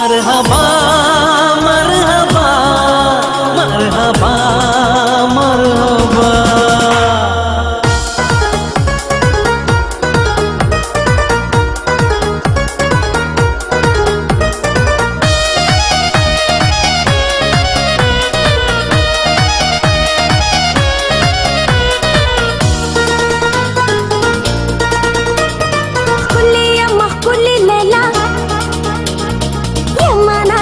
मरहबा मरहबा मरहबा मरहबा।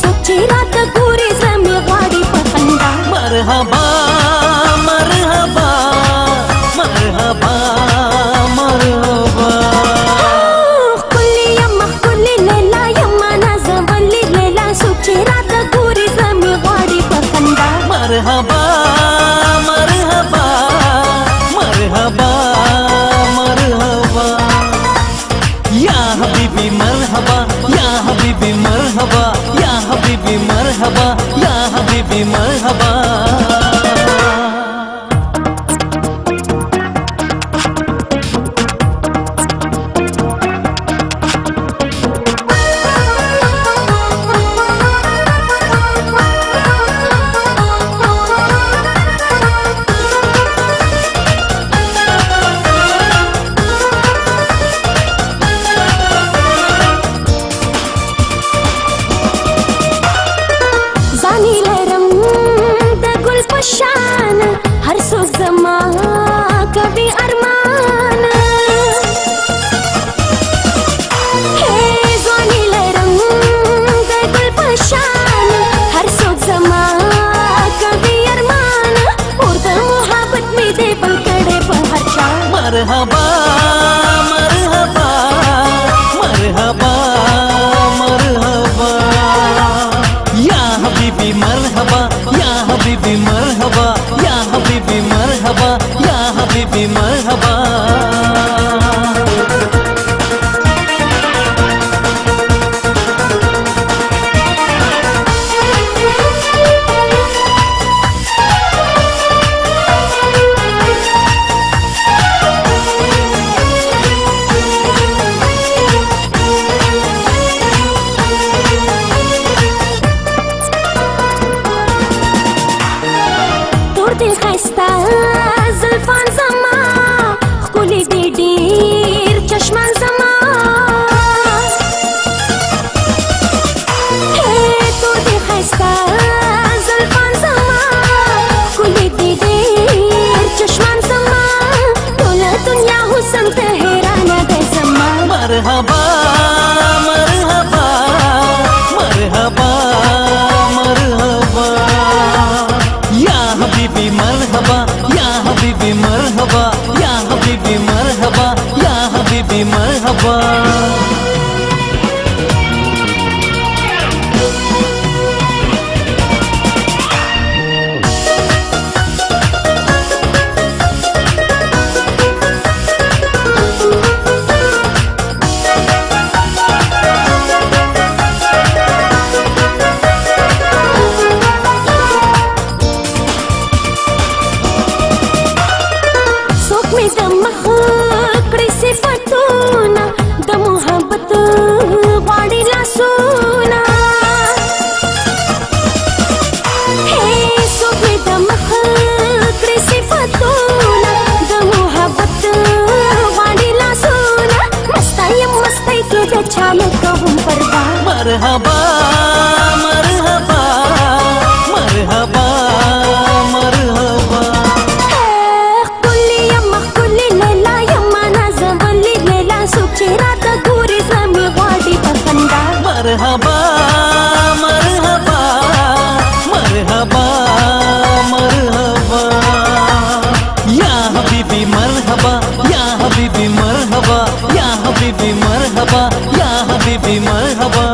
सोची रात पूरी जमी गाड़ी पखंडा। मरहबा मरहबा मरहबा मरहबा। कुल्ली यम्मा कुल्ली लैला यम्मा नाज़वली लैला सोची रात पूरी जमी गाड़ी पखंडा। मरहबा मरहबा मरहबा मरहबा। या हबीबी मरहबा या हबीबी मरहबा या हबीबी मरहबा या हबीबी मरहबा। शान हर सो जमा कभी अरमान है ज़ोनी रंग गुल पशान हर सो जमा कभी अरमान उर्द मोहब्बत में दे पकड़े पहर शान। मरहबा मरहबा मरहबा मरहबा। या हबीबी मरहबा या हबीबी मरहबा या हबीबी मरहबा या हबीबी मरहबा। खस्ता जुल्फान जमा खुली दे डीर चश्मा जमा है तो दे खस्ता जुल्फान जमा खुली दे डीर चश्मा जमा तोला दुनिया हुस्न तेहराना दे जमा। मरहबा मरहबा मरहबा मरहबा। या हबीबी मरहबा या हबीबी मरहबा या हबीबी मरहबा या हबीबी मरहबा। मरहबा मरहबा मरहबा मरहबा। कुल्ली यम्मा कुल्ली लैला यम्मा नाज़वली लैला सोची रात पूरी जमी गाड़ी पखंडा। मरहबा मरहबा मरहबा मरहबा। या हबीबी मरहबा या हबीबी मरहबा या हबीबी मरहबा या हबीबी मरहबा।